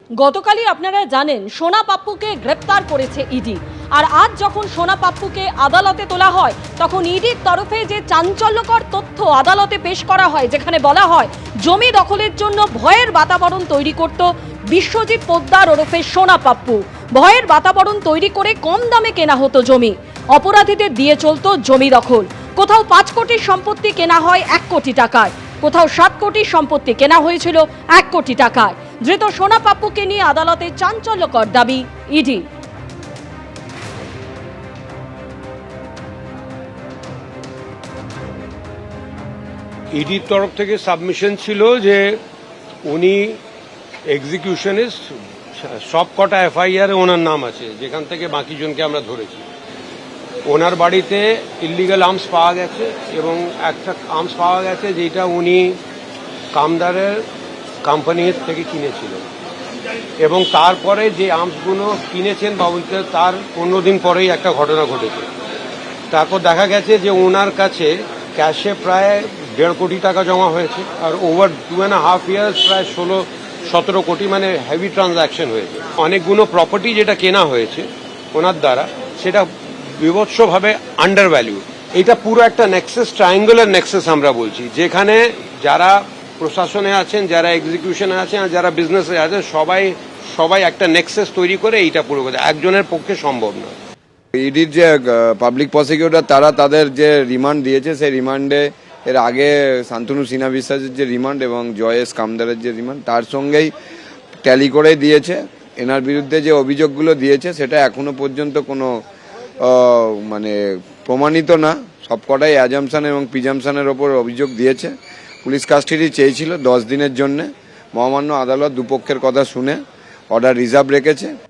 গতকালই আপনারা জানেন সোনা পাপ্পুকে গ্রেপ্তার করেছে ইডি। আর আজ যখন সোনা পাপ্পুকে আদালতে তোলা হয় তখন ইডির তরফে যে চাঞ্চল্যকর তথ্য আদালতে পেশ করা হয়, যেখানে বলা হয় জমি দখলের জন্য ভয়ের বাতাবরণ তৈরি করত বিশ্বজিৎ পোদ্দার ওরফে সোনা পাপ্পু। ভয়ের বাতাবরণ তৈরি করে কম দামে কেনা হতো জমি, অপরাধীদের দিয়ে চলতো জমি দখল। কোথাও 5 কোটির সম্পত্তি কেনা হয় 1 কোটি টাকায়, কোথাও 7 কোটির সম্পত্তি কেনা হয়েছিল 1 কোটি টাকায়। ধৃত সোনা পাপ্পুকে নিয়ে আদালতে চাঞ্চল্যকর দাবি ইডি। ইডির তরফ থেকে সাবমিশন ছিল যে উনি এক্সিকিউশনিস্ট, সব কটা এফআইআর ওনার নাম আছে, যেখান থেকে বাকি জনকে আমরা ধরেছি। ওনার বাড়িতে ইলিগাল আর্মস পাওয়া গেছে এবং একটা আর্মস পাওয়া গেছে যেটা উনি কামদারের কোম্পানির থেকে কিনেছিলেন, এবং তারপরে যে আর্মসগুলো কিনেছেন বাবুতে তার 15 দিন পরেই একটা ঘটনা ঘটেছে। তারপর দেখা গেছে যে ওনার কাছে ক্যাশে প্রায় 1.5 কোটি টাকা জমা হয়েছে, আর ওভার 2.5 ইয়ার্স প্রায় 16-17 কোটি, মানে হেভি ট্রানজাকশন হয়েছে। অনেকগুলো প্রপার্টি যেটা কেনা হয়েছে ওনার দ্বারা সেটা বিভৎসভাবে আন্ডার ভ্যালু। এটা পুরো একটা নেক্সাস, ট্রায়াঙ্গুলার নেক্সাস আমরা বলছি, যেখানে যারা প্রশাসনে আছেন, যারা এক্সিকিউশনে আছেন, আর যারা বিজনেসে আছেন, সবাই একটা নেক্সাস তৈরি করে এইটা পুরো করে, একজনের পক্ষে সম্ভব না। ইডির যে পাবলিক প্রসিকিউটর তারা তাদের যে রিমান্ড দিয়েছে সেই রিমান্ডে এর আগে শান্তনু সিনহা বিশ্বাসের যে রিমান্ড এবং জয়েশ কামদারের যে রিমান্ড তার সঙ্গেই ট্যালি করে দিয়েছে। এনার বিরুদ্ধে যে অভিযোগগুলো দিয়েছে সেটা এখনো পর্যন্ত কোনো মানে প্রমাণিত না, সবকটাই অ্যাজামশন এবং প্রিজামশনের ওপর অভিযোগ দিয়েছে। পুলিশ কাস্টাডি চেয়েছিল 10 দিনের জন্য, মহামান্য আদালত দুপক্ষের কথা শুনে অর্ডার রিজার্ভ রেখেছে।